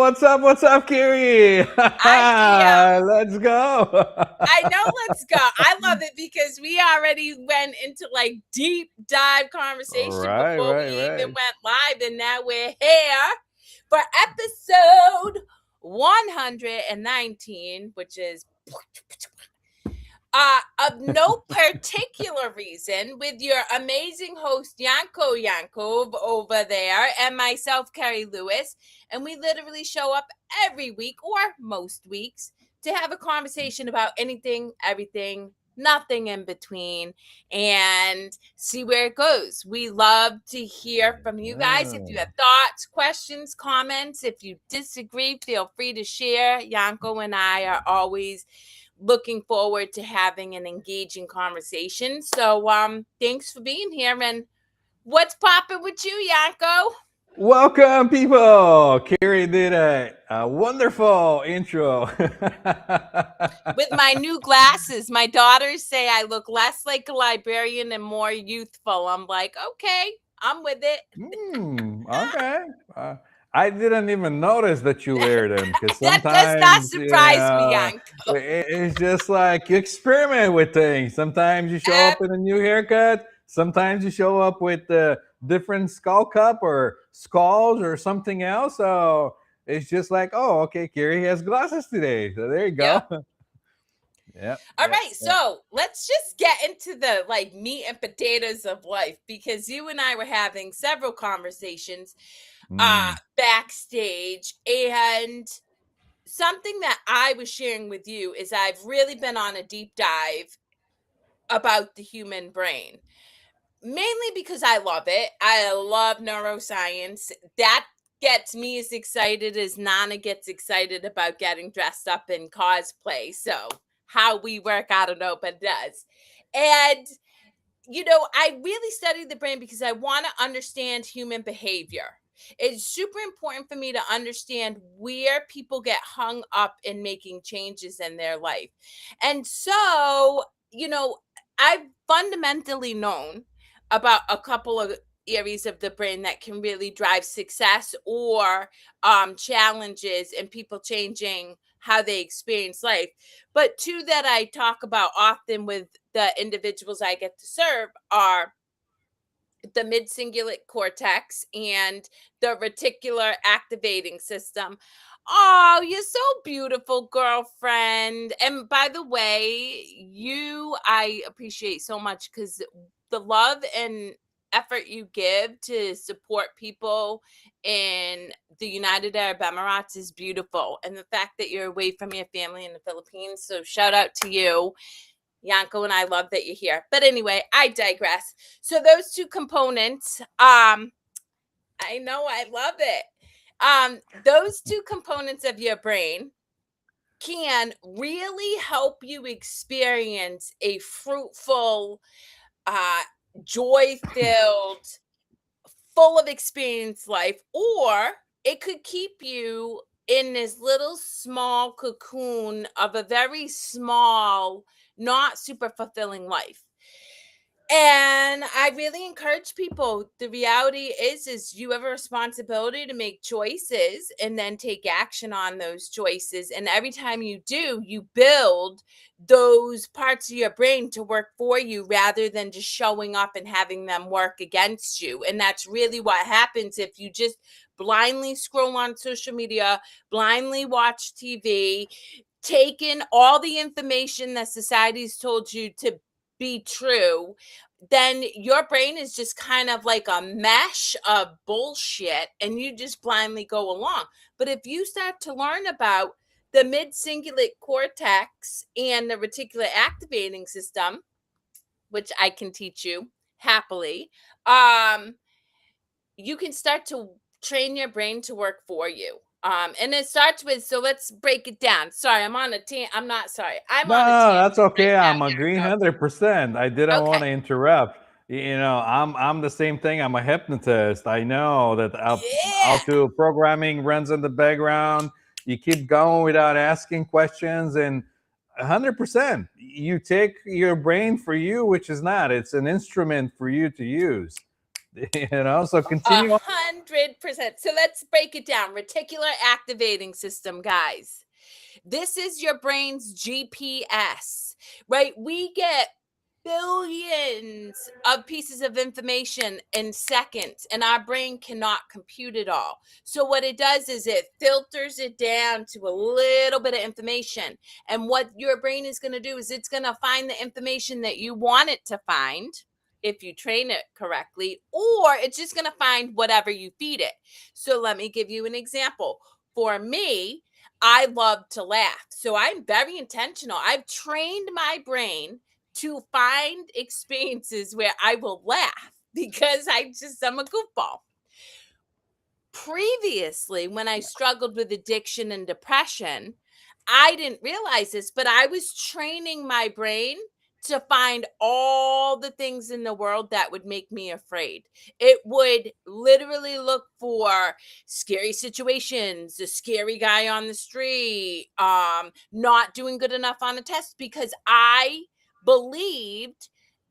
What's up, Kerri? I'm here. Let's go. I know, let's go. I love it because we already went into like deep dive conversation Right, before we right, even right. went live, and now we're here for episode 119, which is of no particular reason, with your amazing host Yankov over there and myself, Kerri Lewis. And we literally show up every week or most weeks to have a conversation about anything, everything, nothing in between, and see where it goes. We love to hear from you guys. If you Yeah. have thoughts, questions, comments, if you disagree, feel free to share. Yanko and I are always looking forward to having an engaging conversation. So thanks for being here. And what's popping with you, Yanko? Welcome, people. Kerri did a wonderful intro. With my new glasses, my daughters say I look less like a librarian and more youthful. I'm like, okay, I'm with it. Okay. I didn't even notice that you wear them because That does not sometimes, surprise me, Yanko. it's just like you experiment with things. Sometimes you show up in a new haircut. Sometimes you show up with a different skull cup or skulls or something else. So it's just like, oh, okay, Kerri has glasses today. So there you go. Yep. Yeah, All yeah, right, yeah. so let's just get into the like meat and potatoes of life, because you and I were having several conversations Mm. backstage, and something that I was sharing with you is I've really been on a deep dive about the human brain, mainly because I love it. I love neuroscience. That gets me as excited as Nana gets excited about getting dressed up in cosplay. So how we work, I don't know, but it does. And I really study the brain because I want to understand human behavior. It's super important for me to understand where people get hung up in making changes in their life. And so, I've fundamentally known about a couple of areas of the brain that can really drive success or challenges and people changing how they experience life. But two that I talk about often with the individuals I get to serve are the mid-cingulate cortex and the reticular activating system. Oh, you're so beautiful, girlfriend. And by the way, I appreciate so much, because the love and effort you give to support people in the United Arab Emirates is beautiful. And the fact that you're away from your family in the Philippines. So shout out to you. Yanko and I love that you're here. But anyway, I digress. So those two components, I know, I love it. Those two components of your brain can really help you experience a fruitful, joy-filled, full of experience life, or it could keep you in this little small cocoon of a very small, not super fulfilling life. And I really encourage people. The reality is you have a responsibility to make choices and then take action on those choices. And every time you do, you build those parts of your brain to work for you rather than just showing up and having them work against you. And that's really what happens if you just blindly scroll on social media, blindly watch TV, take in all the information that society's told you to be true. Then your brain is just kind of like a mesh of bullshit, and you just blindly go along. But if you start to learn about the mid-cingulate cortex and the reticular activating system, which I can teach you happily, you can start to train your brain to work for you. And it starts with, so let's break it down. Sorry, I'm on a I'm not sorry. I'm No, on a no, that's tangent right okay. now, I'm agreeing Yanko. 100%. I didn't want Okay. to interrupt. I'm the same thing. I'm a hypnotist. I know that Yeah. auto programming runs in the background. You keep going without asking questions, and 100%. You take your brain for you, which is not. It's an instrument for you to use. So continue on. 100%. So let's break it down. Reticular activating system, guys. This is your brain's GPS, right? We get billions of pieces of information in seconds, and our brain cannot compute it all. So, what it does is it filters it down to a little bit of information. And what your brain is going to do is it's going to find the information that you want it to find if you train it correctly, or it's just going to find whatever you feed it. So, let me give you an example. For me, I love to laugh. So I'm very intentional. I've trained my brain to find experiences where I will laugh because I'm a goofball. Previously, when I struggled with addiction and depression, I didn't realize this, but I was training my brain to find all the things in the world that would make me afraid. It would literally look for scary situations, a scary guy on the street, not doing good enough on a test, because I believed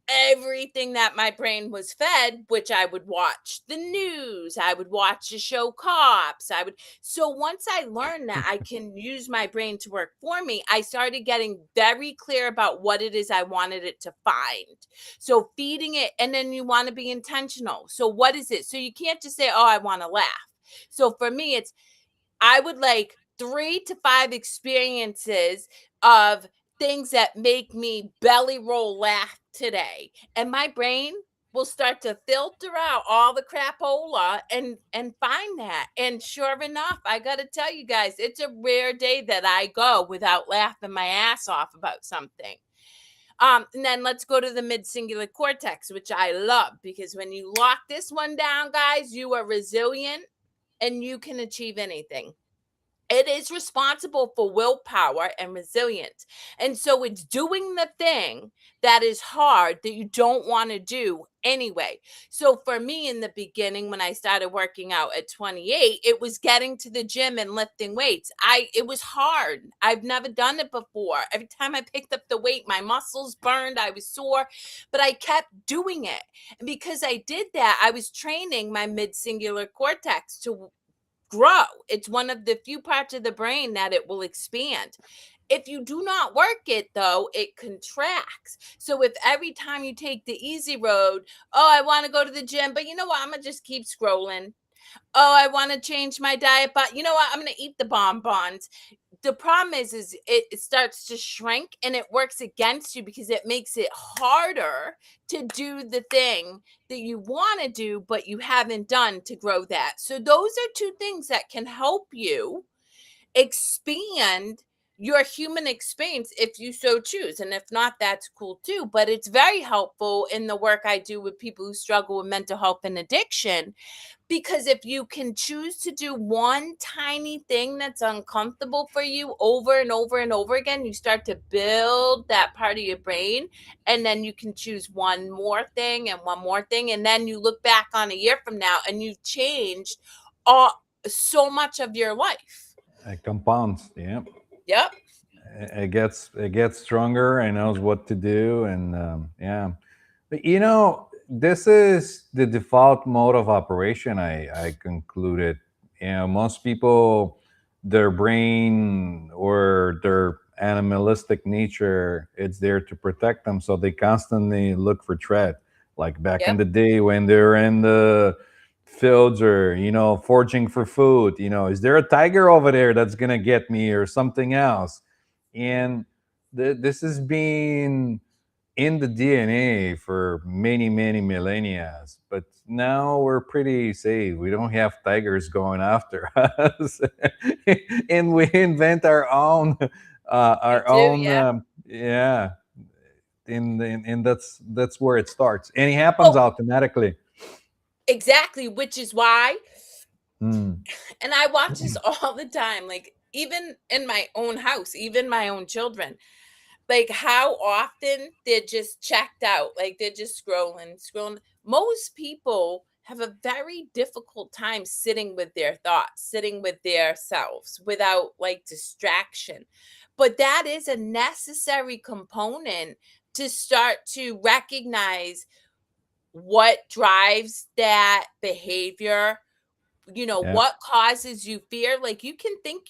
everything that my brain was fed, which I would watch the news, I would watch the show Cops, so once I learned that I can use my brain to work for me, I started getting very clear about what it is I wanted it to find. So feeding it, and then you want to be intentional. So what is it? So you can't just say, "Oh, I want to laugh." So for me, I would like 3 to 5 experiences of things that make me belly roll laugh today, and my brain will start to filter out all the crapola and find that. And sure enough, I got to tell you guys, it's a rare day that I go without laughing my ass off about something. And then let's go to the mid-singular cortex, which I love, because when you lock this one down, guys, you are resilient and you can achieve anything. It is responsible for willpower and resilience. And so it's doing the thing that is hard that you don't want to do anyway. So for me in the beginning, when I started working out at 28, it was getting to the gym and lifting weights. It was hard. I've never done it before. Every time I picked up the weight, my muscles burned, I was sore, but I kept doing it. And because I did that, I was training my mid-singular cortex to grow. It's one of the few parts of the brain that it will expand. If you do not work it, though, it contracts. So if every time you take the easy road, "Oh, I want to go to the gym, but you know what? I'm going to just keep scrolling. Oh, I want to change my diet, but you know what? I'm going to eat the bonbons." The problem is it starts to shrink, and it works against you because it makes it harder to do the thing that you want to do, but you haven't done to grow that. So those are two things that can help you expand your human experience if you so choose. And if not, that's cool too. But it's very helpful in the work I do with people who struggle with mental health and addiction, because if you can choose to do one tiny thing that's uncomfortable for you over and over and over again, you start to build that part of your brain. And then you can choose one more thing and one more thing. And then you look back on a year from now and you've changed all, so much of your life. It compounds. Yeah. Yep. It gets stronger and knows what to do, and yeah. But this is the default mode of operation. I concluded. Most people, their brain or their animalistic nature, it's there to protect them, so they constantly look for threat. Like back in Yep. the day when they're in the fields or foraging for food. Is there a tiger over there that's gonna get me or something else? And this has been in the DNA for many, many millennia. But now we're pretty safe. We don't have tigers going after us, and we invent our own, We do. Yeah. yeah. And that's where it starts, and it happens Oh, automatically. exactly. Which is why, Mm. and I watch this all the time, like even in my own house, even my own children, like how often they're just checked out, like they're just scrolling. Most people have a very difficult time sitting with their thoughts, sitting with their selves without like distraction. But that is a necessary component to start to recognize what drives that behavior, Yeah. what causes you fear. Like, you can think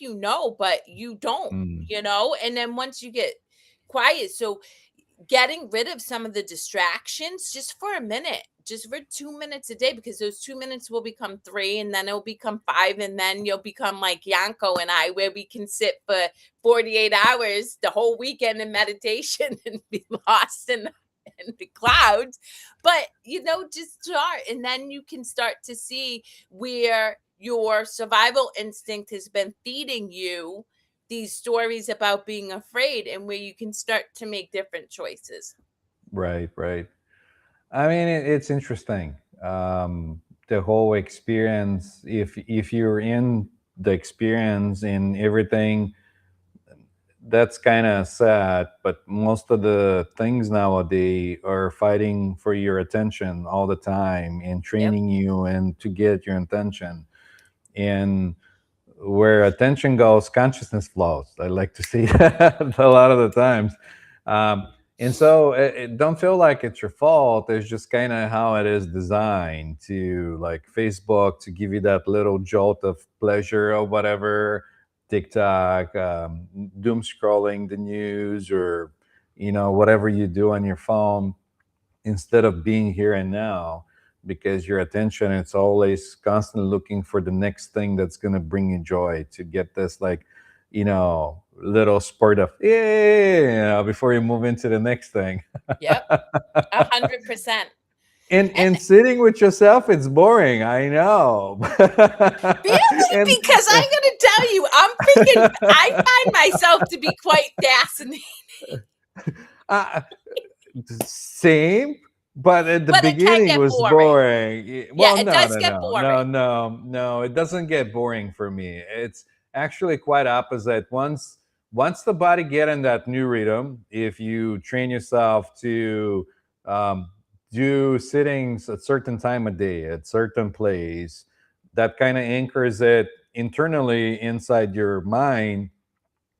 but you don't, Mm. and then once you get quiet, so getting rid of some of the distractions just for a minute, just for 2 minutes a day, because those 2 minutes will become three, and then it'll become five, and then you'll become like Yanko and I, where we can sit for 48 hours the whole weekend in meditation and be lost in the clouds. But, just start, and then you can start to see where your survival instinct has been feeding you these stories about being afraid, and where you can start to make different choices. Right, right. I mean, it's interesting. The whole experience. If you're in the experience and everything, that's kind of sad. But most of the things nowadays are fighting for your attention all the time and Yep. training you and to get your attention. And where attention goes, consciousness flows. I like to see that a lot of the times. Um, and so don't feel like it's your fault. It's just kind of how it is designed to, like Facebook, to give you that little jolt of pleasure or whatever. TikTok, doom scrolling the news, or whatever you do on your phone, instead of being here and now, because your attention, it's always constantly looking for the next thing that's going to bring you joy, to get this, like, little spurt of yeah, before you move into the next thing. Yep. 100%. And And sitting with yourself, it's boring, I know. really, and because I'm gonna tell you, I find myself to be quite fascinating, uh, same, but at the but it can beginning get was boring. boring. Yeah, Well, it no, does no, get no, no, boring. no, it doesn't get boring for me. It's actually quite opposite. Once the body get in that new rhythm, if you train yourself to um, do sittings at certain time of day at certain place, that kind of anchors it internally inside your mind,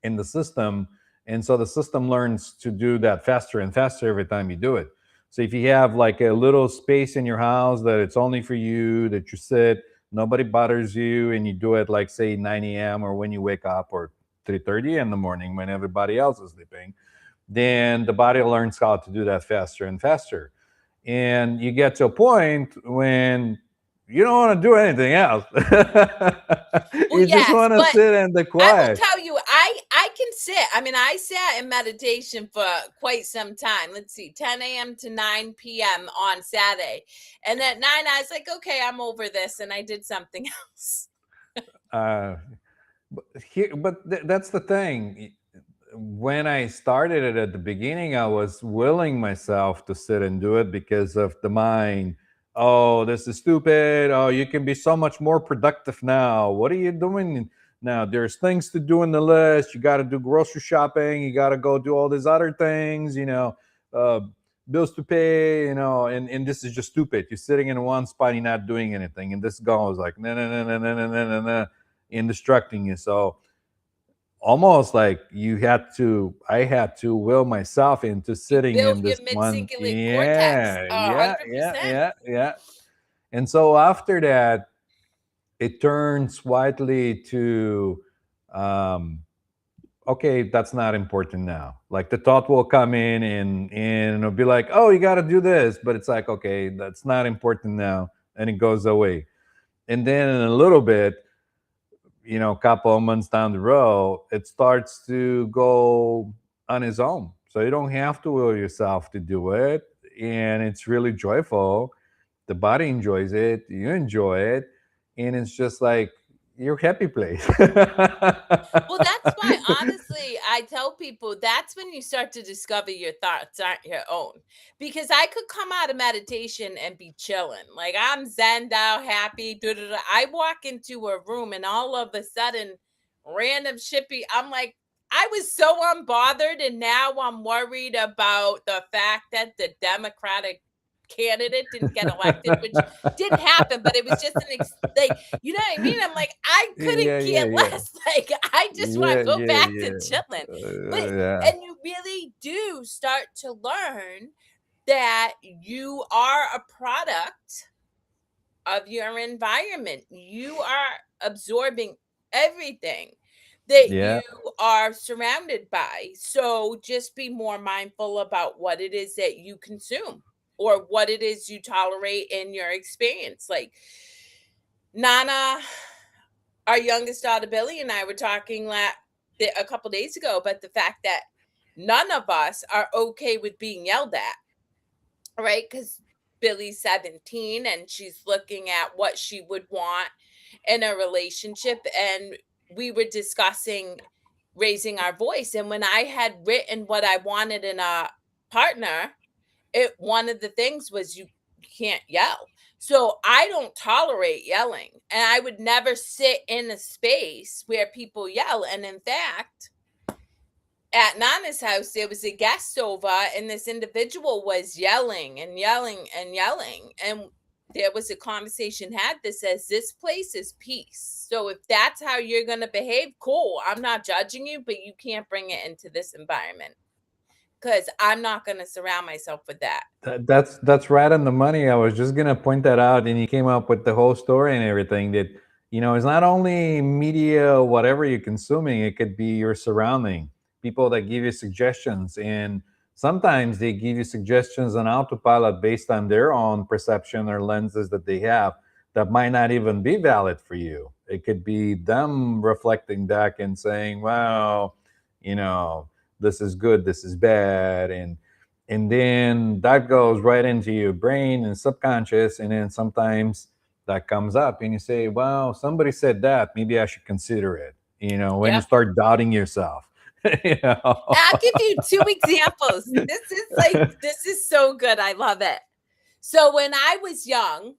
in the system. And so the system learns to do that faster and faster every time you do it. So if you have like a little space in your house that it's only for you, that you sit, nobody bothers you, and you do it like, say, 9 a.m. or when you wake up, or 3:30 in the morning when everybody else is sleeping, then the body learns how to do that faster and faster. And you get to a point when you don't want to do anything else. Well, You just yes, want to but sit in the I will quiet. tell you, I can sit. I mean, I sat in meditation for quite some time. Let's see, 10 a.m. to 9 p.m. on Saturday. And at 9, I was like, okay, I'm over this. And I did something else. uh, that's the thing. When I started it at the beginning, I was willing myself to sit and do it because of the mind. Oh, this is stupid. Oh, you can be so much more productive now. What are you doing now? There's things to do in the list. You got to do grocery shopping. You got to go do all these other things, uh, bills to pay, and this is just stupid. You're sitting in one spot, you're not doing anything. And this goes like, no, no, no, no, no, no, no, no, no, and distracting you. So almost like I had to will myself into You sitting built in your this one. mid-cingulate cortex. Yeah, Oh, yeah, yeah, 100%. yeah, yeah. And so after that, it turns slightly to, um okay, that's not important now. Like the thought will come in, and it'll be like, oh, you got to do this, but it's like, okay, that's not important now, and it goes away. And then in a little bit, couple of months down the road, it starts to go on its own. So you don't have to will yourself to do it. And it's really joyful. The body enjoys it, you enjoy it, and it's just like your happy place. Well, that's why, honestly, I tell people that's when you start to discover your thoughts aren't your own. Because I could come out of meditation and be chilling. Like, I'm zen out, happy. Da, da, da. I walk into a room and all of a sudden, random shippy, I'm like, I was so unbothered. And now I'm worried about the fact that the Democratic candidate didn't get elected, which didn't happen, but it was just like, you know what I mean? I'm like, I couldn't Yeah, care yeah, yeah. less. Like, I just want Yeah, to go yeah, back to yeah. chilling. But Yeah. and you really do start to learn. that you are a product of your environment. You are absorbing everything that Yeah. you are surrounded by. So just be more mindful about what it is that you consume or what it is you tolerate in your experience. Like Nana, our youngest daughter Billy, and I were talking a couple days ago about the fact that none of us are okay with being yelled at, right? Because Billy's 17 and she's looking at what she would want in a relationship. And we were discussing raising our voice. And when I had written what I wanted in a partner, one of the things was you can't yell. So I don't tolerate yelling. And I would never sit in a space where people yell. And in fact, at Nana's house, there was a guest over, and this individual was yelling and yelling and yelling. And there was a conversation had that says, this place is peace. So if that's how you're going to behave, cool. I'm not judging you, but you can't bring it into this environment because I'm not going to surround myself with that. That's right on the money. I was just gonna point that out, and you came up with the whole story and everything. That it's not only media, whatever you're consuming. It could be your surrounding, people that give you suggestions, and sometimes they give you suggestions on autopilot based on their own perception or lenses that they have that might not even be valid for you. It could be them reflecting back and saying, "Well, you know, this is good, this is bad," and then that goes right into your brain and subconscious, and then sometimes that comes up and you say, wow, somebody said that, maybe I should consider it, when you Yep. start doubting yourself. you know? I'll give you two examples. This is so good. I love it. So when I was young,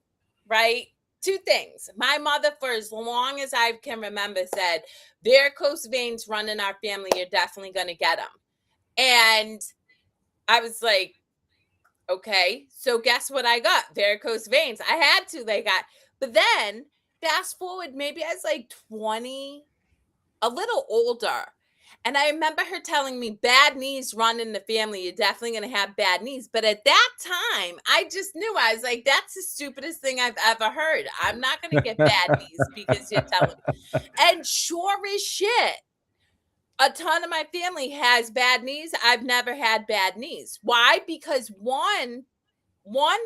right? Two things. My mother, for as long as I can remember, said, varicose veins run in our family. You're definitely going to get them. And I was like, okay. So guess what I got? Varicose veins. I had to. But then fast forward, maybe I was like 20, a little older. And I remember her telling me bad knees run in the family. You're definitely going to have bad knees. But at that time, I just knew. I was like, that's the stupidest thing I've ever heard. I'm not going to get bad knees because you're telling me. And sure as shit, a ton of my family has bad knees. I've never had bad knees. Why? Because one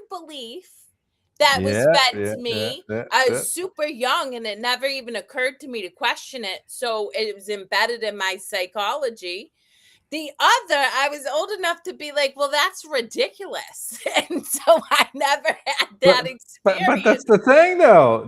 belief that was yeah, fed yeah, to yeah, me. yeah, I yeah. was super young and it never even occurred to me to question it. So it was embedded in my psychology. The other, I was old enough to be like, well, that's ridiculous. And so I never had that But that's experience. the thing, though.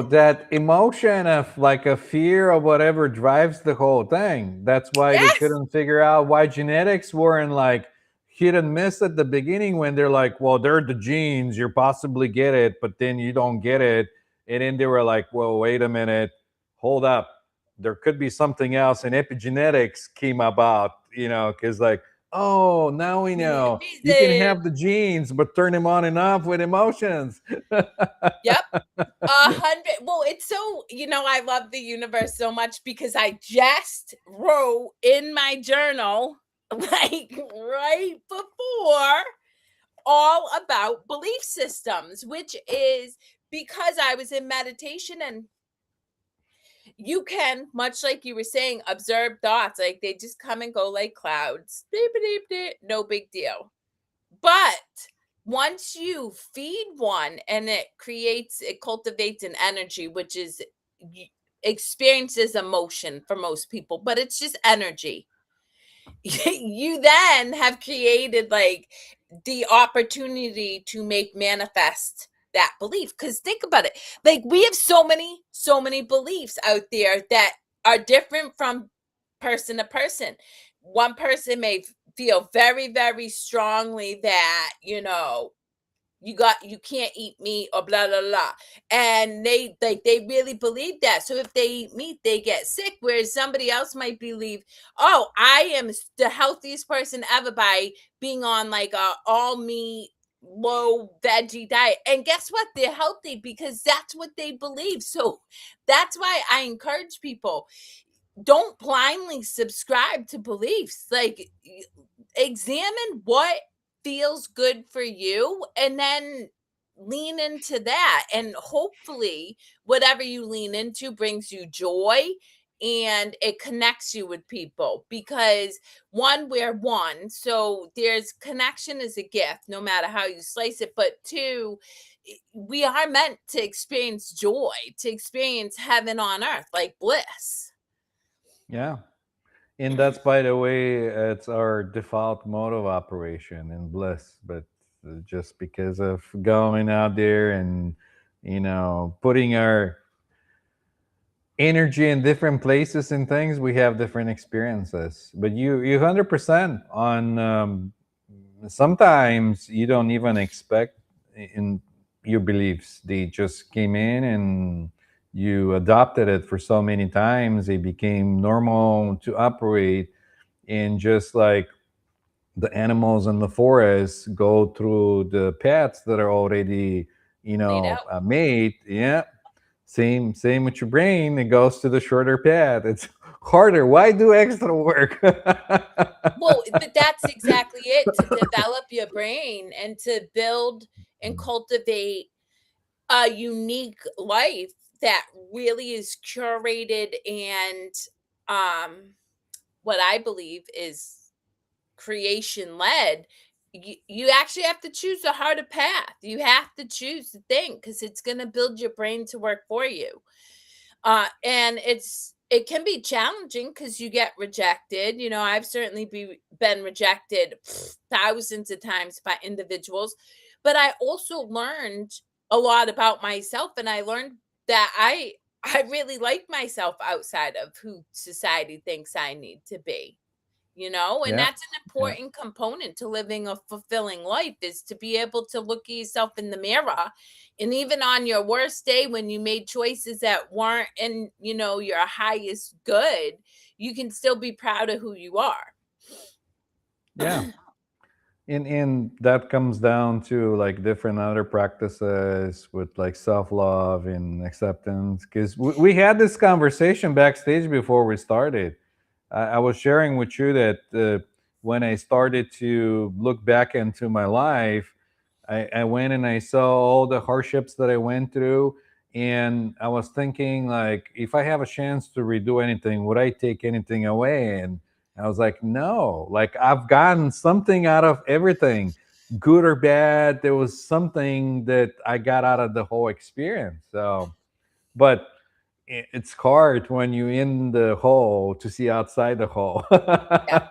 That emotion of like a fear or whatever drives the whole thing. That's why they Yes. couldn't figure out why genetics weren't like hit and miss at the beginning, when they're like, well, they're the genes, you possibly get it, but then you don't get it. And then they were like, well, wait a minute, hold up. There could be something else. And epigenetics came about, because like, oh, now we know you can Amazing. have the genes, but turn them on and off with emotions. Yep. 100. Well, it's so, I love the universe so much because I just wrote in my journal, like right before, all about belief systems, which is because I was in meditation and you can, much like you were saying, observe thoughts. Like they just come and go like clouds. Beep, beep, beep, no big deal. But once you feed one and it cultivates an energy, which is experiences emotion for most people, but it's just energy. You then have created like the opportunity to make manifest that belief. Because think about it, like we have so many beliefs out there that are different from person to person. One person may feel very, very strongly that, you can't eat meat or blah blah blah, and they really believe that. So if they eat meat they get sick, whereas somebody else might believe, oh, I am the healthiest person ever by being on like a all meat low veggie diet, and guess what, they're healthy because that's what they believe. So that's why I encourage people, don't blindly subscribe to beliefs. Like examine what feels good for you, and then lean into that, and hopefully whatever you lean into brings you joy and it connects you with people, because one, we're one, so there's connection is a gift no matter how you slice it, but two, we are meant to experience joy, to experience heaven on earth, like bliss. Yeah. And that's, by the way, it's our default mode of operation in bliss. But just because of going out there and, putting our energy in different places and things, we have different experiences. But you 100% on, sometimes you don't even expect in your beliefs. They just came in and you adopted it for so many times. They became normal to operate. And just like the animals in the forest go through the paths that are already, Laid out. made. Yeah. Same with your brain. It goes to the shorter path. It's harder. Why do extra work? Well, but that's exactly it, to develop your brain and to build and cultivate a unique life that really is curated and um what I believe is creation led. You actually have to choose a harder path. You have to choose to think, because it's going to build your brain to work for you. And it can be challenging because you get rejected. I've certainly been rejected thousands of times by individuals, but I also learned a lot about myself, and I learned that I really like myself outside of who society thinks I need to be. And Yeah. that's an Yeah. important component to living a fulfilling life, is to be able to look at yourself in the mirror, and even on your worst day when you made choices that weren't in, your highest good, you can still be proud of who you are. Yeah. And that comes down to like different other practices with like self-love and acceptance, because we had this conversation backstage before we started. I was sharing with you that when I started to look back into my life, I went and I saw all the hardships that I went through. And I was thinking, like, if I have a chance to redo anything, would I take anything away? And I was like, no, like, I've gotten something out of everything, good or bad. There was something that I got out of the whole experience. So, but it's hard when you're in the hole to see outside the hole. Yeah,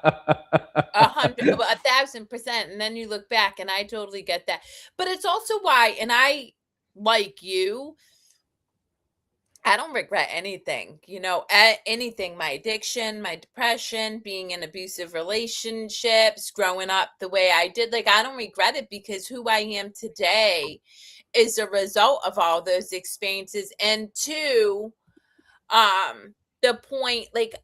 1,000%. And then you look back, and I totally get that. But it's also why, and I, like you, I don't regret anything, anything, my addiction, my depression, being in abusive relationships, growing up the way I did. Like, I don't regret it, because who I am today is a result of all those experiences. And two, the point, like,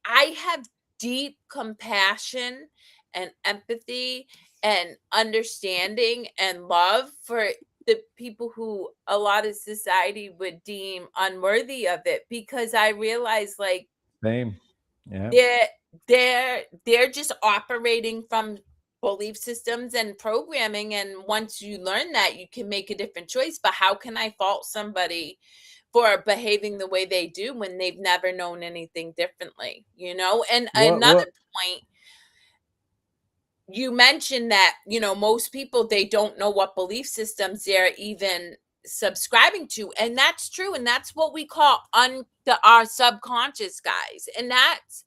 I have deep compassion and empathy and understanding and love for the people who a lot of society would deem unworthy of it, because I realize, like, Same. Yeah. they're they're just operating from belief systems and programming, and once you learn that, you can make a different choice. But how can I fault somebody for behaving the way they do when they've never known anything differently? And another What? point, you mentioned that, most people, they don't know what belief systems they're even subscribing to, and that's true, and that's what we call our subconscious, guys. And that's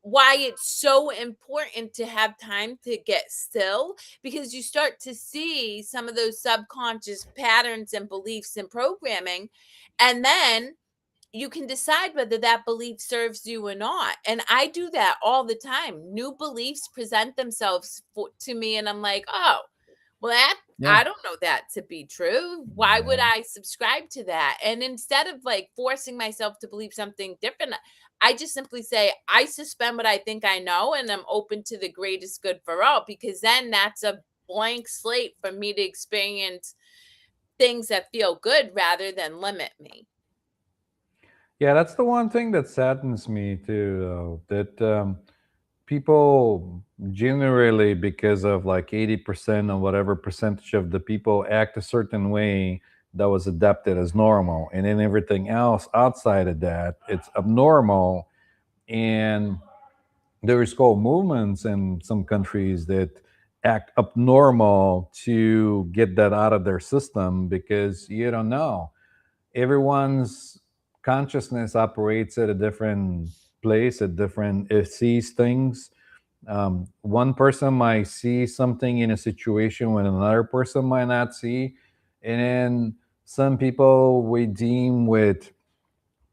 why it's so important to have time to get still, because you start to see some of those subconscious patterns and beliefs and programming, and then you can decide whether that belief serves you or not. And I do that all the time. New beliefs present themselves to me, and I'm like, oh, well, Yeah. I don't know that to be true. Why would Yeah. I subscribe to that? And instead of like forcing myself to believe something different, I just simply say, I suspend what I think I know, and I'm open to the greatest good for all, because then that's a blank slate for me to experience things that feel good rather than limit me. Yeah, that's the one thing that saddens me too, though. That people generally, because of like 80% or whatever percentage of the people act a certain way that was adapted as normal, and then everything else outside of that it's abnormal. And there is called movements in some countries that act abnormal to get that out of their system, because you don't know, everyone's consciousness operates at a different place, at different, it sees things. One person might see something in a situation when another person might not see. And then some people we deem with,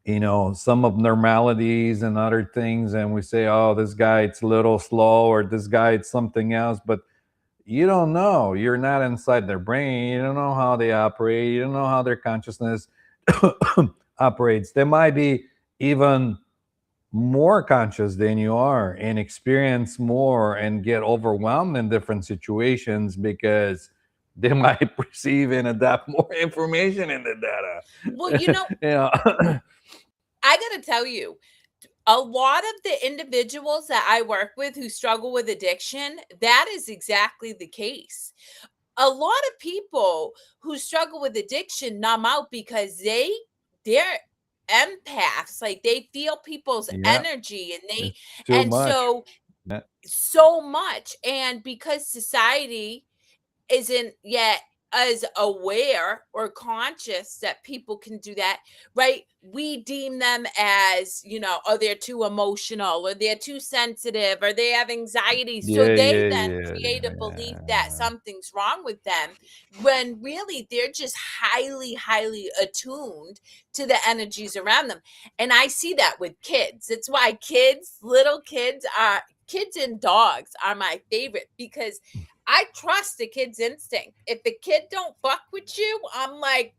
some abnormalities and other things, and we say, oh, this guy it's a little slow, or this guy it's something else. But you don't know, you're not inside their brain, you don't know how they operate, you don't know how their consciousness operates. They might be even more conscious than you are and experience more and get overwhelmed in different situations, because they might perceive and adapt more information in the Well, data. I gotta tell you, a lot of the individuals that I work with who struggle with addiction, that is exactly the case. A lot of people who struggle with addiction numb out because they're empaths, like they feel people's Yeah, energy, and they it's too and much. so Yeah. so much, and because society isn't yet as aware or conscious that people can do that, right? We deem them as, oh, they're too emotional, or they're too sensitive, or they have anxiety. So Yeah, they yeah, then yeah, create a belief that yeah. something's wrong with them, when really they're just highly, highly attuned to the energies around them. And I see that with kids. It's why little kids and dogs are my favorite, because I trust the kid's instinct. If the kid don't fuck with you, I'm like,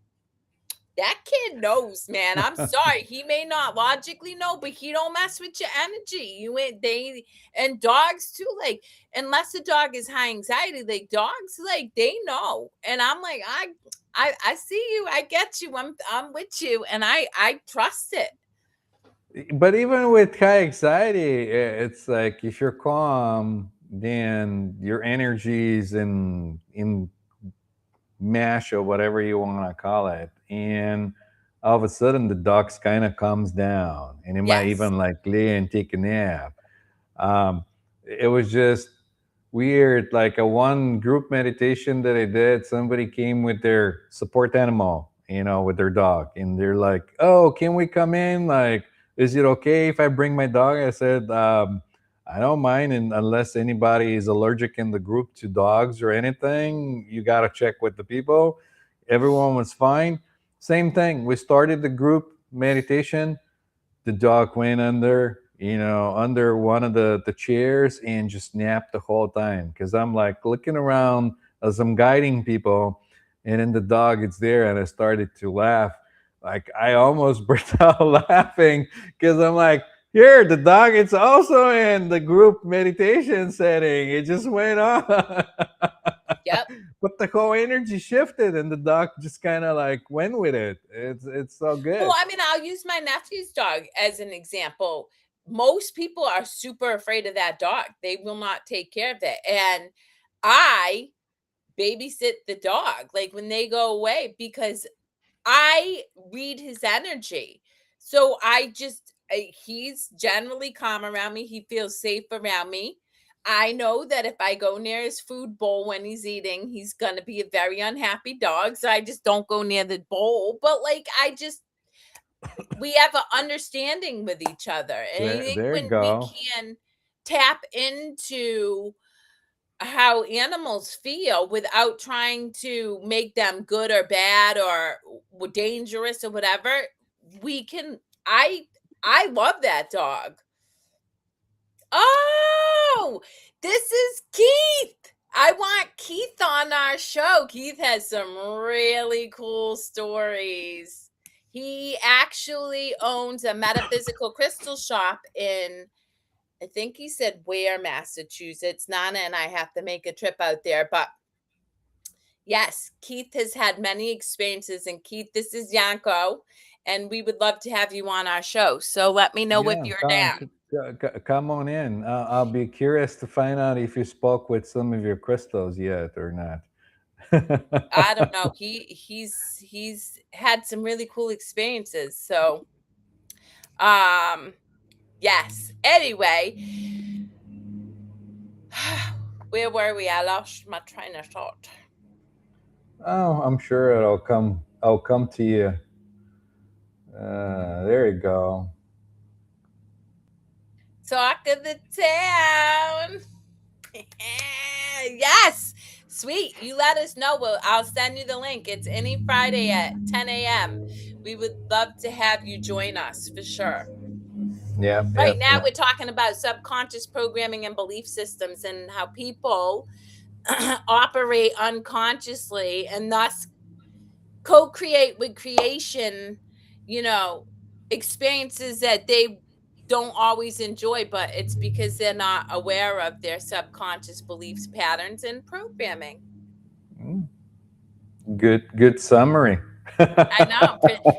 that kid knows, man. I'm sorry. He may not logically know, but he don't mess with your energy. You ain't they and dogs too, like, unless the dog is high anxiety, like dogs, like they know. And I'm like, I see you, I get you, I'm with you, and I trust it. But even with high anxiety, it's like if you're calm, then your energies in mash or whatever you want to call it, and all of a sudden the dogs kind of calms down, and it might Yes. even like lay and take a nap. Um, it was just weird. Like a one group meditation that I did, somebody came with their support animal, with their dog, and they're like, "Oh, can we come in? Like, is it okay if I bring my dog?" I said, "I don't mind, and unless anybody is allergic in the group to dogs or anything, you gotta check with the people." Everyone was fine. Same thing. We started the group meditation, the dog went under one of the chairs and just napped the whole time, because I'm like looking around as I'm guiding people, and then the dog is there, and I started to laugh. Like I almost burst out laughing, because I'm like, here, the dog it's also in the group meditation setting, it just went on. Yep. But the whole energy shifted, and the dog just kind of like went with it. It's so Well, good. I mean, I'll use my nephew's dog as an example. Most people are super afraid of that dog. They will not take care of it. And I babysit the dog, like when they go away, because I read his energy. So he's generally calm around me. He feels safe around me. I know that if I go near his food bowl when he's eating, he's going to be a very unhappy dog. So I just don't go near the bowl. But like, we have an understanding with each other. And I think There you when we go. can tap into how animals feel without trying to make them good or bad or dangerous or whatever, we can I love that dog. Oh, this is Keith. I want Keith on our show. Keith has some really cool stories. He actually owns a metaphysical crystal shop in, I think he said Ware, Massachusetts. Nana and I have to make a trip out there. But yes, Keith has had many experiences. And Keith, this is Yanko. And we would love to have you on our show. So let me know if Yeah, you're come. down. Come on in. I'll be curious to find out if you spoke with some of your crystals yet or not. I don't know. He's had some really cool experiences. So, um, yes. Anyway, where were we? I lost my train of thought. Oh, I'm sure it'll come. I'll come to you. There you go. Talk of the town. Yes. Sweet. You let us know. I'll send you the link. It's any Friday at 10 a.m. We would love to have you join us for sure. Yeah, yeah, Right now, yeah. we're talking about subconscious programming and belief systems and how people operate unconsciously and thus co-create with creation, you know, experiences that they don't always enjoy, but it's because they're not aware of their subconscious beliefs, patterns, and programming. Mm, good summary. I know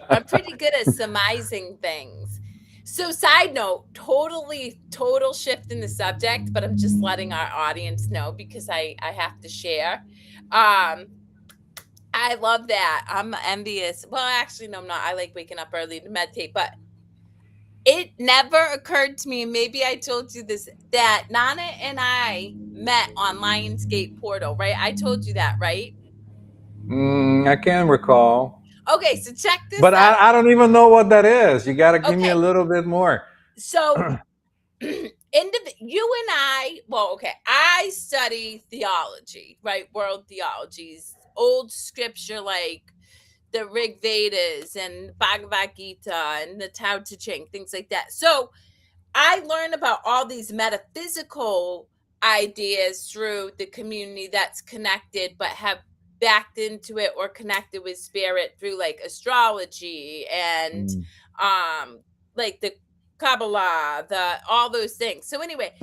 I'm pretty good at surmising things. So, side note, total shift in the subject, but I'm just letting our audience know because I have to share. Um, I love that. I'm envious. Well, actually, no, I'm not. I like waking up early to meditate, but it never occurred to me. Maybe I told you this that Nana and I met on Lionsgate Portal, right? I told you that, right? I can't recall, Okay, so check this but out. I don't even know what that is. You got to give me a Okay, little bit more. so you and I, well, okay, I study theology, right? World theologies, old scripture like the Rig Vedas and Bhagavad Gita and the Tao Te Ching, things like that. So I learn about all these metaphysical ideas through the community that's connected, but have backed into it or connected with spirit through like astrology and Mm, um like the Kabbalah, the all those things. So anyway,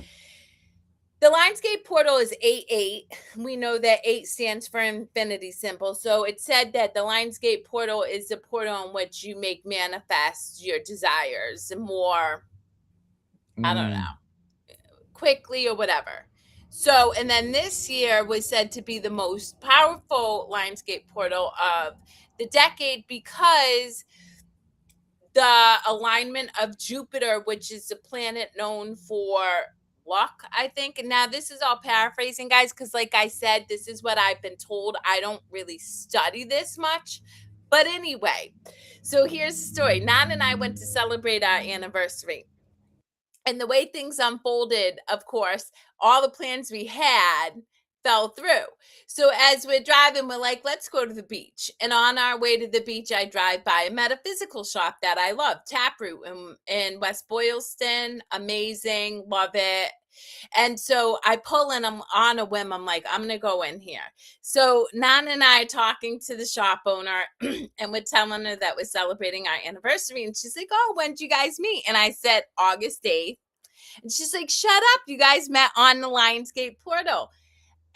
the Lionsgate portal is 8-8. We know that 8 stands for infinity symbol. So it said that the Lionsgate portal is the portal in which you make manifest your desires more, I don't mm, know, quickly or whatever. So, and then this year was said to be the most powerful Lionsgate portal of the decade because the alignment of Jupiter, which is a planet known for luck, I think. And now this is all paraphrasing, guys, because like I said, this is what I've been told. I don't really study this much. But anyway, so here's the story. Nan and I went to celebrate our anniversary. And the way things unfolded, of course, all the plans we had fell through. So as we're driving, we're like, let's go to the beach. And on our way to the beach, I drive by a metaphysical shop that I love, Taproot in West Boylston. Amazing, love it. And so I pull in, I'm on a whim. I'm like, I'm going to go in here. So Nan and I are talking to the shop owner and we're telling her that we're celebrating our anniversary. And she's like, oh, when did you guys meet? And I said, August 8th. And she's like, shut up. You guys met on the Lionsgate portal.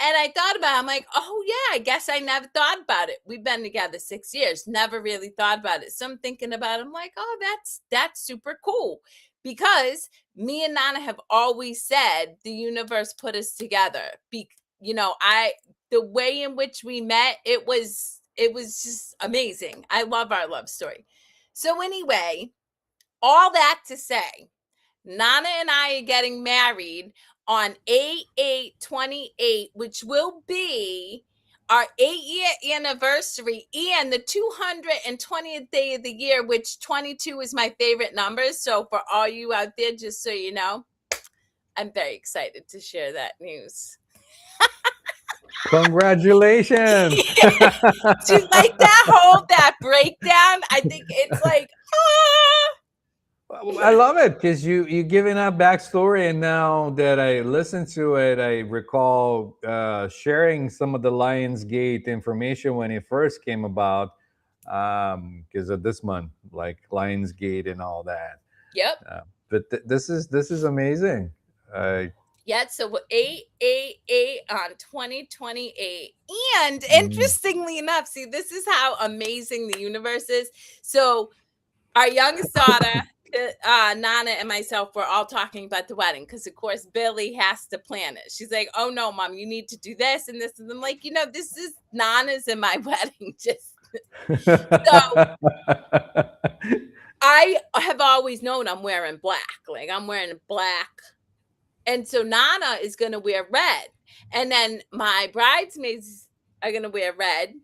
And I thought about it. I'm like, oh, yeah, I guess I never thought about it. We've been together 6 years, never really thought about it. So I'm thinking about it. I'm like, oh, that's super cool. Because me and Nana have always said the universe put us together. The way in which we met, it was just amazing. I love our love story. So anyway, all that to say, Nana and I are getting married on 8/8/28, which will be our 8-year anniversary and the 220th day of the year, which 22 is my favorite number. So for all you out there, just so you know, I'm very excited to share that news. Congratulations. Do you like that breakdown? I think it's like, ah. I love it because you giving that backstory, and now that I listened to it, I recall sharing some of the Lionsgate information when it first came about, because of this month, like Lionsgate and all that. Yep. But this is amazing. Uh, Yeah, so 8/8/8 on 2028. And mm, interestingly enough, see, this is how amazing the universe is. So our youngest daughter Nana and myself were all talking about the wedding because, of course, Billy has to plan it. She's like, "Oh no, Mom, you need to do this and this," and I'm like, "This is Nana's in my wedding." Just so I have always known I'm wearing black. Like I'm wearing black. And so Nana is gonna wear red. And then my bridesmaids are gonna wear red.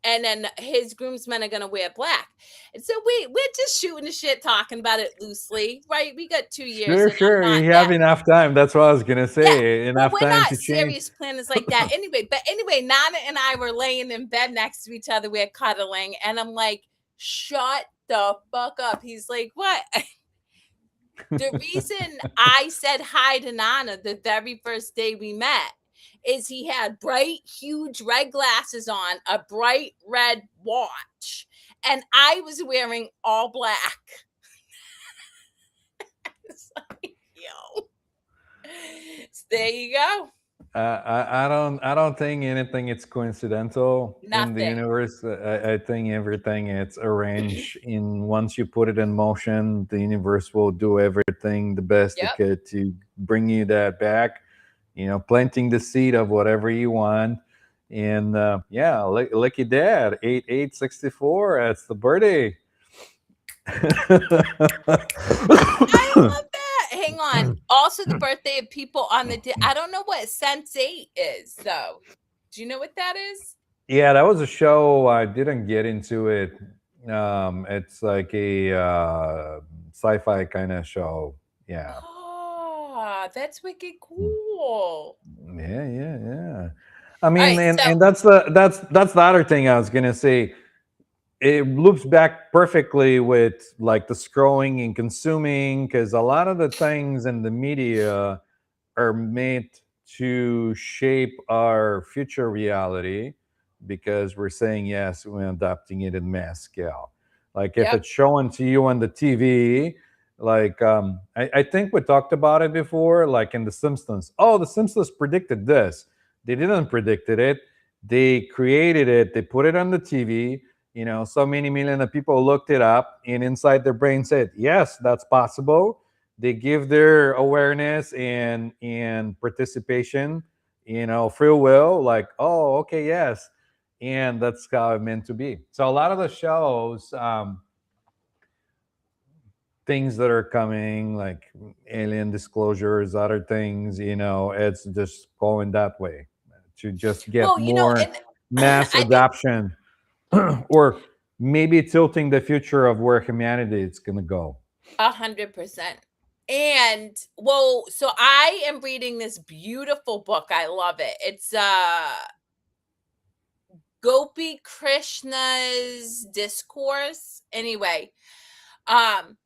And then his groomsmen are gonna wear black. And so we're just shooting the shit, talking about it loosely, right? We got 2 years, Sure, and I'm sure. not You have that. enough time. That's what I was gonna Yeah. say. Well, Enough we're time not to change. serious planners like that anyway. But anyway, Nana and I were laying in bed next to each other. We're cuddling, and I'm like, "Shut the fuck up." He's like, "What?" The reason I said hi to Nana the very first day we met is he had bright, huge red glasses on, a bright red watch, and I was wearing all black. It's like, yo. So there you go. I don't think anything it's coincidental in the Nothing. universe. I think everything it's arranged in. Once you put it in motion, the universe will do everything the best it Yep. could to bring you that back. Planting the seed of whatever you want. And yeah, lucky dad, 8864. That's the birthday. I love that. Hang on. Also, the birthday of people on the day. I don't know what Sense8 is, though. Do you know what that is? Yeah, that was a show. I didn't get into it. It's like a sci-fi kind of show. Yeah, Oh, that's wicked cool. yeah, yeah, yeah. I All mean, right, and so that's the other thing I was gonna say. It loops back perfectly with like the scrolling and consuming, because a lot of the things in the media are made to shape our future reality, because we're saying yes, we're adapting it in mass scale. Like if yep. it's showing to you on the TV, like I think we talked about it before, like in The Simpsons. Oh, The Simpsons predicted this. They didn't predict it. They created it. They put it on the TV. So many million of people looked it up, and inside their brain said, yes, that's possible. They give their awareness and participation, free will, like, oh, okay, yes. And that's how it meant to be. So a lot of the shows, things that are coming, like alien disclosures, other things, it's just going that way to just get Well, more and mass I think adoption, or maybe tilting the future of where humanity is going to go. 100%. And well, so I am reading this beautiful book. I love it. It's Gopi Krishna's Discourse. Anyway, um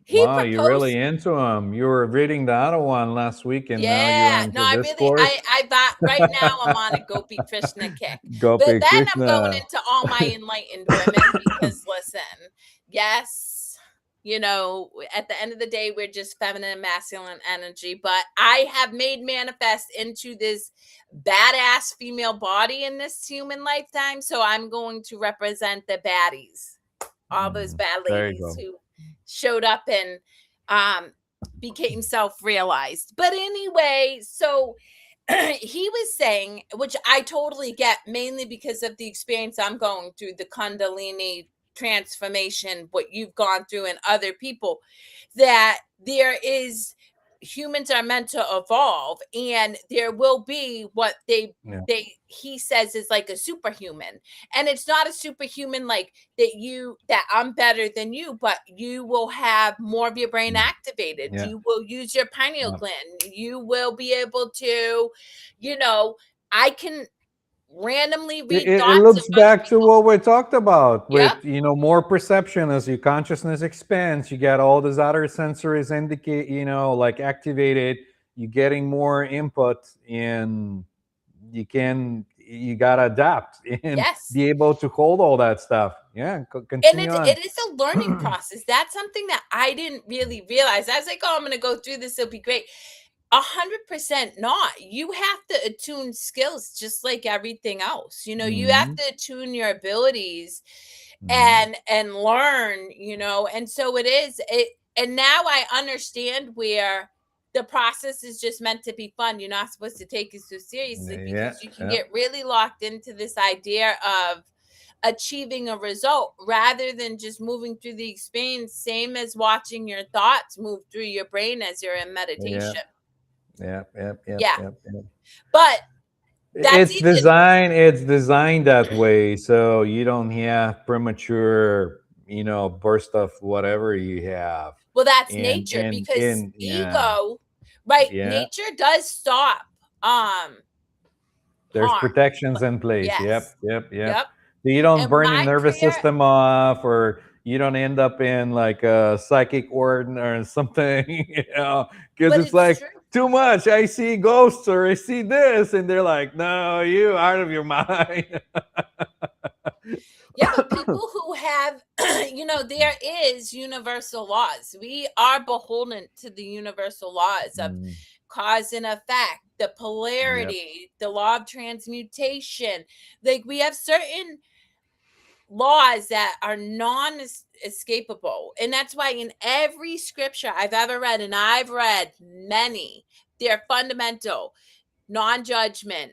he Wow, you're really proposed. into them. You were reading the other one last week, and now you're Yeah, no, into I really, discourse. I bought right now. I'm on a Gopi Krishna kick, but Gopi then I'm going Krishna. into all my enlightened women because listen, yes, at the end of the day, we're just feminine and masculine energy. But I have made manifest into this badass female body in this human lifetime, so I'm going to represent the baddies, all those bad There you ladies go. who showed up and um became self-realized. But anyway, so he was saying, which I totally get, mainly because of the experience I'm going through, the Kundalini transformation, what you've gone through and other people, that there is humans are meant to evolve, and there will be what Yeah, he says is like a superhuman. And it's not a superhuman like that I'm better than you, but you will have more of your brain activated, yeah. you will use your pineal Yeah. gland, you will be able to, you know I can randomly It, read it it thoughts of loops other back to people. what we talked about with Yep. more perception. As your consciousness expands, you get all these other sensories indicate, like activated. You're getting more input, and you gotta adapt and Yes. be able to hold all that stuff. Yeah, And continue it on. is a learning process. That's something that I didn't really realize. I was like, "Oh, I'm gonna go through this, it'll be great." 100% not. You have to attune skills just like everything else. You have Mhm. to attune your abilities. Mhm. and learn, and so it is it. And now I understand where the process is just meant to be fun. You're not supposed to take it so seriously, Yeah, because you can yeah, get really locked into this idea of achieving a result rather than just moving through the experience, same as watching your thoughts move through your brain as you're in yeah, meditation. yeah, yeah, yeah, Yeah, yeah, yeah. but that's even It's designed that way so you don't have premature, burst of whatever you have. well, that's And nature, because yeah, ego, right? yeah. Nature does stop um There's harm. protections But in place. yes. Yep, yep, yep. Yep. So you don't And burn your my nervous prayer, system off, or you don't end up in like a psychic ward or something, because but it's it's like true. too much. I see ghosts or I see this, and they're like, "No, you out of your mind." Yeah, but people who have, there is universal laws. We are beholden to the universal laws of Mm, cause and effect, the yep, polarity, the law of transmutation. Like, we have certain laws that are non escapable. And that's why in every scripture I've ever read, and I've read many, they're fundamental: non judgment,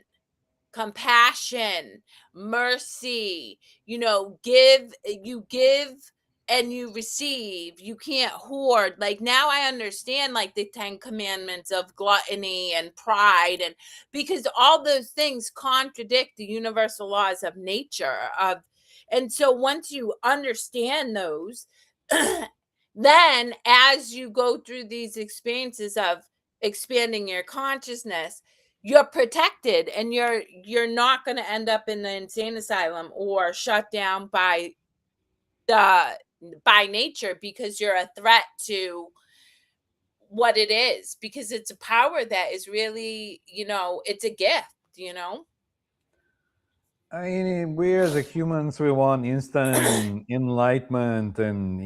compassion, mercy, give and you receive. You can't hoard. Like, now I understand, like, the 10 commandments of gluttony and pride, and because all those things contradict the universal laws of nature of. And so once you understand those, then as you go through these experiences of expanding your consciousness, you're protected, and you're not going to end up in the insane asylum or shut down the by nature, because you're a threat to what it is, because it's a power that is really, it's a gift. I mean, we as a humans, we want instant enlightenment, and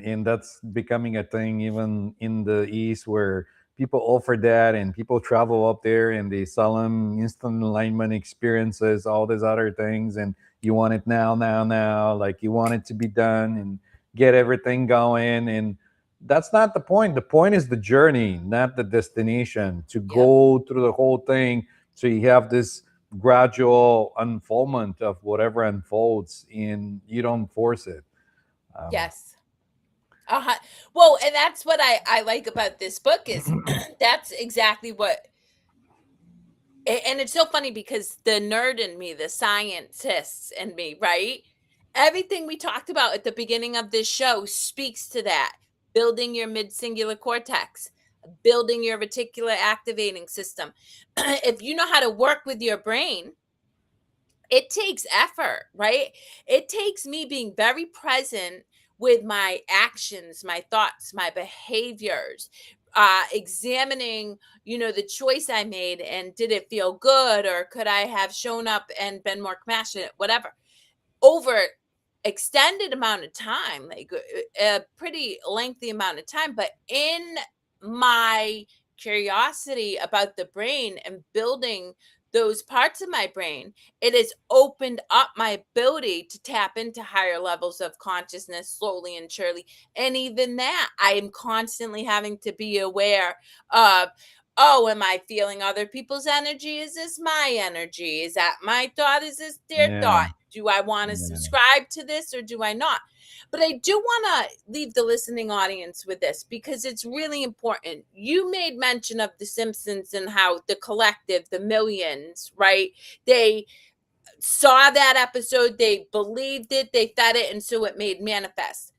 and that's becoming a thing even in the East, where people offer that, and people travel up there and they sell them instant enlightenment experiences, all these other things, and you want it now, now, now, like you want it to be done and get everything going, and that's not the point. The point is the journey, not the destination. To Yep. go through the whole thing, so you have this gradual unfoldment of whatever unfolds, and you don't force it. um, Yes. Uh-huh. Well, and that's what I like about this book is that's exactly what. And it's so funny because the nerd in me, the scientists in me, right? Everything we talked about at the beginning of this show speaks to that. Building your mid singular cortex, building your reticular activating system. If you know how to work with your brain, it takes effort, right? It takes me being very present with my actions, my thoughts, my behaviors, examining, the choice I made, and did it feel good, or could I have shown up and been more compassionate, whatever, over extended amount of time, like a pretty lengthy amount of time. But in my curiosity about the brain and building those parts of my brain, it has opened up my ability to tap into higher levels of consciousness slowly and surely. And even that, I am constantly having to be aware of, oh, am I feeling other people's energy? Is this my energy? Is that my thought? Is this their yeah, thought? Do I want to yeah, subscribe to this or do I not? But I do want to leave the listening audience with this, because it's really important. You made mention of The Simpsons and how the collective, the millions, right? They saw that episode, they believed it, they fed it, and so it made manifest.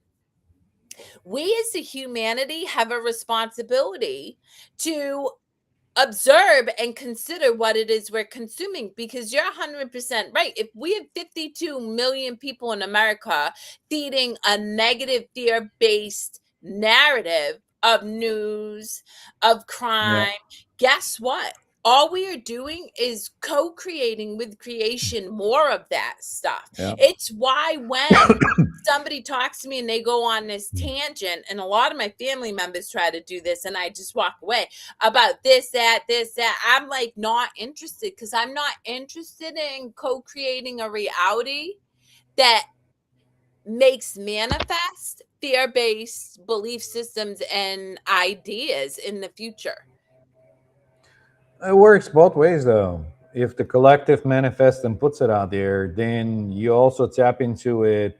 We as a humanity have a responsibility to observe and consider what it is we're consuming, because you're 100% right. If we have 52 million people in America feeding a negative fear based narrative of news, of yeah, crime, guess what? All we are doing is co creating with creation more of that stuff. yeah. It's why when somebody talks to me and they go on this tangent, and a lot of my family members try to do this, and I just walk away about this, that. I'm like not interested, because I'm not interested in co creating a reality that makes manifest fear-based belief systems and ideas in the future. It works both ways, though. If the collective manifests and puts it out there, then you also tap into it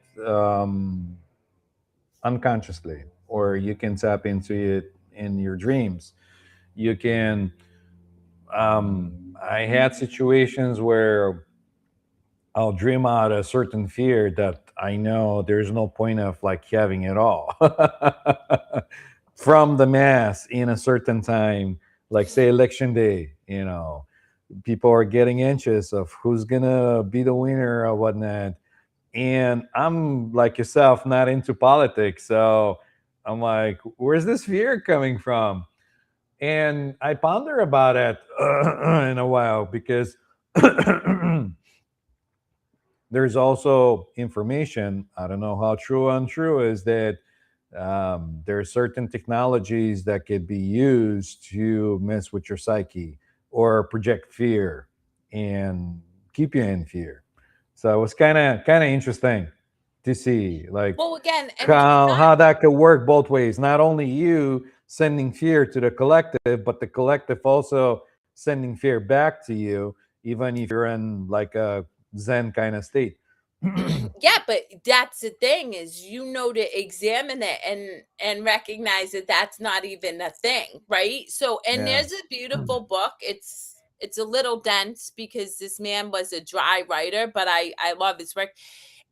unconsciously, or you can tap into it in your dreams. You can. I had situations where I'll dream out a certain fear that I know there's no point of like having it all from the mass in a certain time, like say election day. People are getting anxious of who's gonna be the winner or whatnot. And I'm like yourself, not into politics, so I'm like, where's this fear coming from? And I ponder about it in a while because there's also information. I don't know how true or untrue is that there are certain technologies that could be used to mess with your psyche or project fear and keep you in fear. So it was kind of interesting to see like Well, again, and it's how not. that could work both ways. Not only you sending fear to the collective, but the collective also sending fear back to you, even if you're in like a Zen kind of state. Yeah, but that's the thing, is to examine it and recognize that that's not even a thing, right? So, and Yeah. there's a beautiful book. It's a little dense because this man was a dry writer, but I love his work.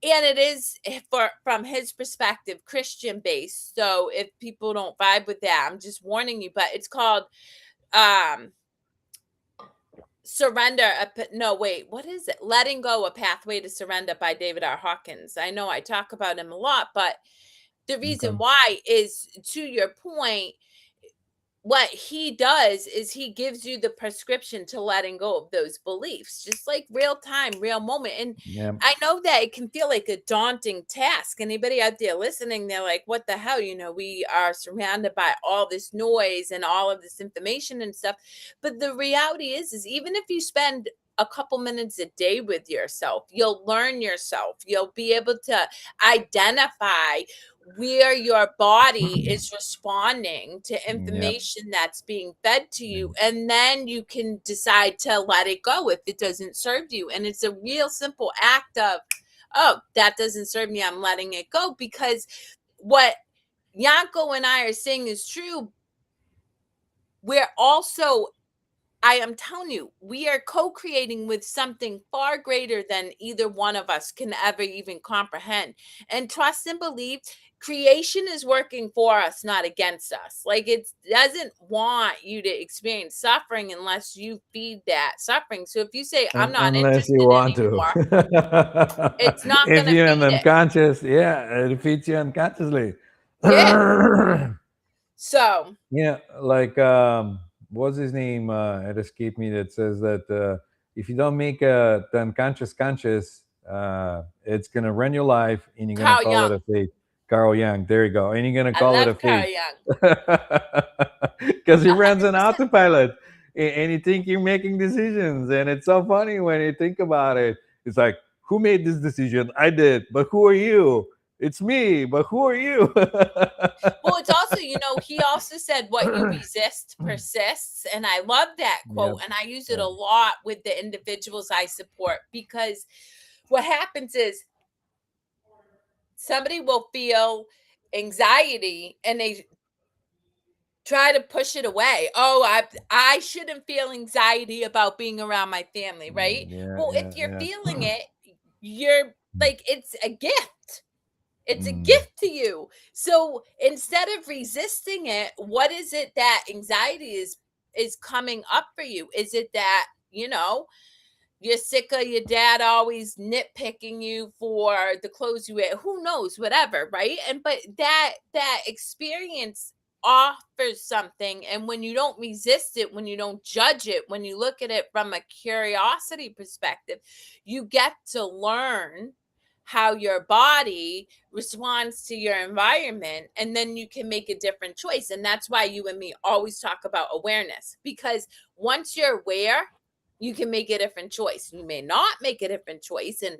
And it is, for from his perspective, Christian based. So if people don't vibe with that, I'm just warning you. But it's called um Surrender. No, wait, what is it? Letting Go: A Pathway to Surrender by David R. Hawkins. I know I talk about him a lot, but the reason Okay. why is, to your point, what he does is he gives you the prescription to letting go of those beliefs, just like real time, real moment. And Yeah. I know that it can feel like a daunting task. Anybody out there listening, they're like, what the hell? We are surrounded by all this noise and all of this information and stuff. But the reality is even if you spend a couple minutes a day with yourself, you'll learn yourself. You'll be able to identify where your body is responding to Yeah. information that's being fed to you, and then you can decide to let it go if it doesn't serve you. And it's a real simple act of, oh, that doesn't serve me, I'm letting it go. Because what Yanko and I are saying is true. We're also, I am telling you, we are co-creating with something far greater than either one of us can ever even comprehend. And trust and believe, creation is working for us, not against us. Like, it doesn't want you to experience suffering unless you feed that suffering. So if you say, I'm not Unless you interested want to. anymore, it's not If going to you're in feed it. unconscious, yeah, it feeds you unconsciously. Yeah. So, Yeah, like what's his name? It escaped me. That says that if you don't make the unconscious conscious, it's gonna run your life, and you're gonna Carl call it Jung. a fate. Carl Young, there you go, and you're gonna I call it a love Carl fate Jung. because he runs on 100%. autopilot, and you think you're making decisions, and it's so funny when you think about it. It's like, who made this decision? I did, but who are you? It's me, but who are you? Well, it's also, he also said what you resist persists. And I love that quote. Yep. And I use it a Yep. lot with the individuals I support, because what happens is somebody will feel anxiety and they try to push it away. Oh, I shouldn't feel anxiety about being around my family, right? Yeah, Well, if yeah, you're yeah. feeling it, you're like, it's a gift. It's a Mm, gift to you. So instead of resisting it, what is it that anxiety is coming up for you? Is it that, you're sick of your dad always nitpicking you for the clothes you wear? Who knows? Whatever, right? And but that experience offers something, and when you don't resist it, when you don't judge it, when you look at it from a curiosity perspective, you get to learn how your body responds to your environment, and then you can make a different choice. And that's why you and me always talk about awareness, because once you're aware, you can make a different choice. You may not make a different choice, and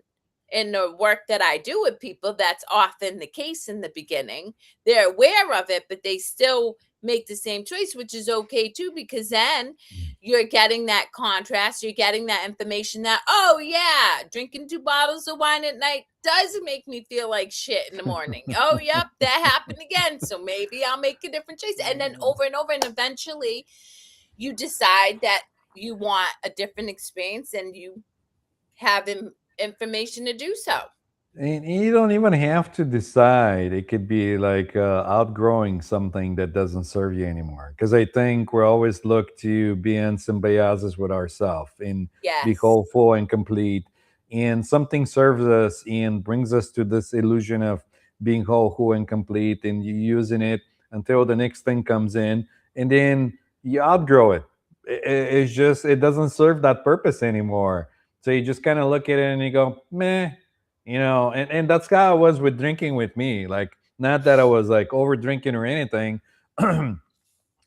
in the work that I do with people, that's often the case in the beginning. They're aware of it, but they still make the same choice, which is okay too, because then you're getting that contrast, you're getting that information that, oh yeah, drinking 2 bottles of wine at night does make me feel like shit in the morning. Oh yep, that happened again, so maybe I'll make a different choice. And then over and over, and eventually you decide that you want a different experience, and you have information to do so. And you don't even have to decide. It could be like outgrowing something that doesn't serve you anymore. Because I think we always look to be in symbiosis with ourselves and be Yes. whole, full, and complete. And something serves us and brings us to this illusion of being whole, full, and complete. And you using it until the next thing comes in. And then you outgrow it. It's just, it doesn't serve that purpose anymore. So you just kind of look at it and you go, meh, and that's how it was with drinking with me. Like, not that I was like over drinking or anything.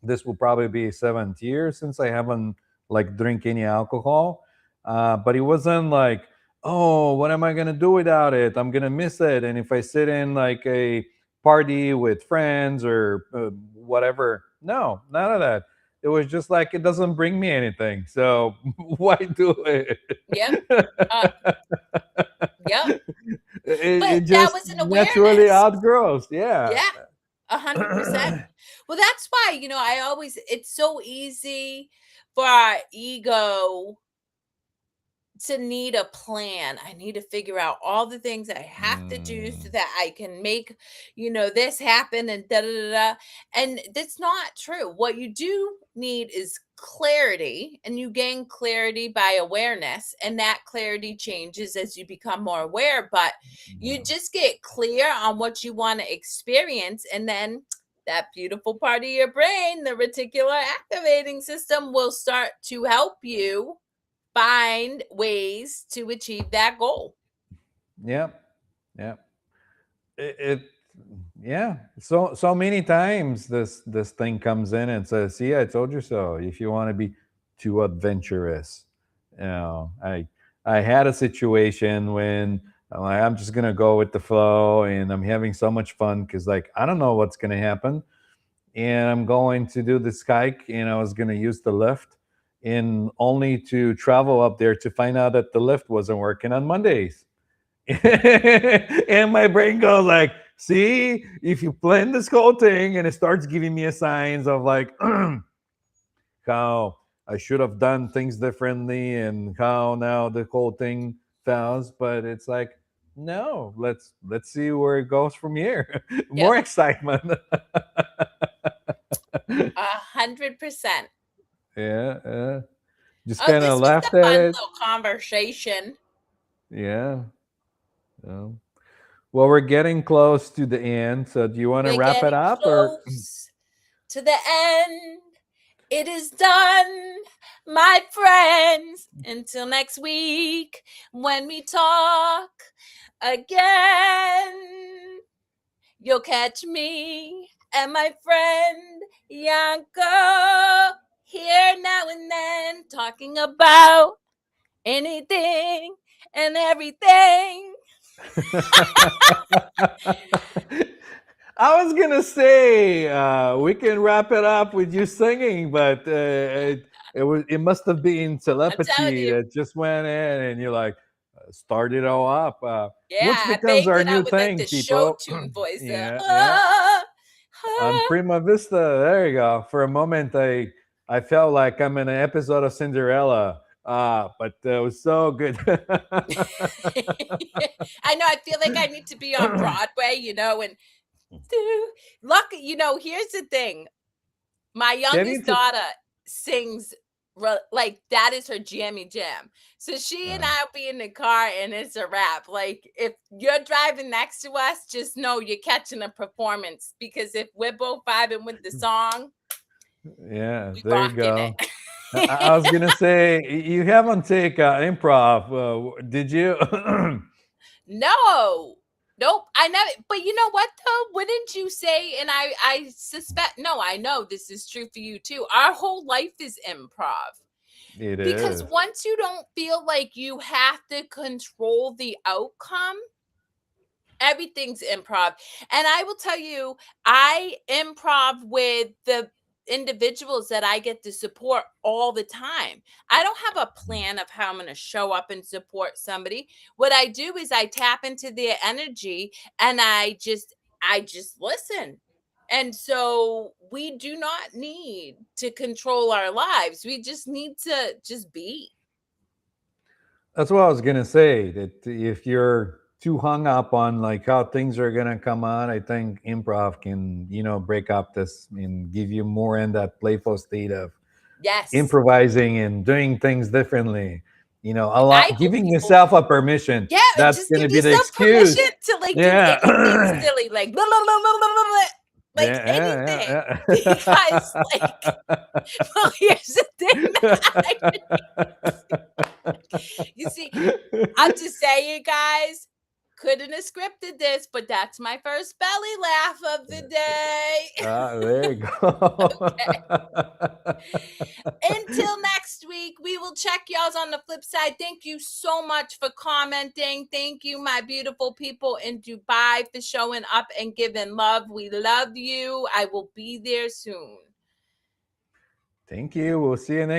This will probably be 7 years since I haven't like drink any alcohol. But it wasn't like, oh, what am I gonna do without it? I'm gonna miss it. And if I sit in like a party with friends or whatever, no, none of that. It was just like it doesn't bring me anything. So why do it? Yep. Uh, yep. It But that just was an naturally awareness. outgrows. Yeah. Yeah. 100%. Well, that's why, I always, it's so easy for our ego to need a plan. I need to figure out all the things I have to do so Mm, that I can make, this happen, and da da da da. And that's not true. What you do need is clarity, and you gain clarity by awareness, and that clarity changes as you become more aware. But you yeah. just get clear on what you want to experience, and then that beautiful part of your brain, the reticular activating system, will start to help you find ways to achieve that goal. Yeah. Yeah. It yeah. So many times this thing comes in and says, "See, I told you so." If you want to be too adventurous, I had a situation when I'm like, I'm just gonna go with the flow, and I'm having so much fun because like I don't know what's gonna happen, and I'm going to do this hike, and I was gonna use the lift, and only to travel up there to find out that the lift wasn't working on Mondays. And my brain goes like, see, if you plan this whole thing, and it starts giving me a signs of like how I should have done things differently and how now the whole thing fails. But it's like, no, let's see where it goes from here. Yep. More excitement. 100%. Yeah. Just Oh, kind this of was laughed a at fun it. little conversation. Yeah. Yeah. Well, we're getting close to the end. So do you want to We're wrap it getting up or? close to the end. It is done, my friends. Until next week when we talk again. You'll catch me and my friend Yanko here now and then, talking about anything and everything. I was gonna say we can wrap it up with you singing, but it must have been I'm telling telepathy you, that just went in, and you like started it all up, yeah, which I becomes banged our it new out with like thing, the show people. tune voice. Yeah, yeah. On Ah. Prima Vista, there you go. For a moment, I felt like I'm in an episode of Cinderella. But it was so good. I know. I feel like I need to be on Broadway, and luck. Here's the thing. My Getting youngest to daughter sings like that is her jammy jam. So she and I'll be in the car and it's a wrap. Like if you're driving next to us, just know you're catching a performance, because if we're both vibing with the song, yeah, we there you rocking go. I it. was gonna say you haven't taken improv, did you? No. Nope. I never, but you know what though? Wouldn't you say, and I suspect, no, I know this is true for you too. Our whole life is improv. It Because is. once you don't feel like you have to control the outcome, everything's improv. And I will tell you, I improv with the individuals that I get to support all the time. I don't have a plan of how I'm going to show up and support somebody. What I do is I tap into their energy and I just listen. And so we do not need to control our lives. We just need to just be. That's what I was gonna say. That if you're too hung up on like how things are gonna come out, I think improv can, break up this and give you more in that playful state of Yes. improvising and doing things differently. A I lot, hope giving people. yourself a permission. Yeah, and That's just gonna give be the yourself permission excuse. to, like, do anything Yeah. silly, like, blah, blah, blah, blah, blah, blah, blah, like, anything, Yeah, because, like, well, here's the thing that I you see, I'm just saying, guys, couldn't have scripted this, but that's my first belly laugh of the day. There you go. Until next week, we will check y'all's on the flip side. Thank you so much for commenting. Thank you, my beautiful people in Dubai, for showing up and giving love. We love you. I will be there soon. Thank you. We'll see you next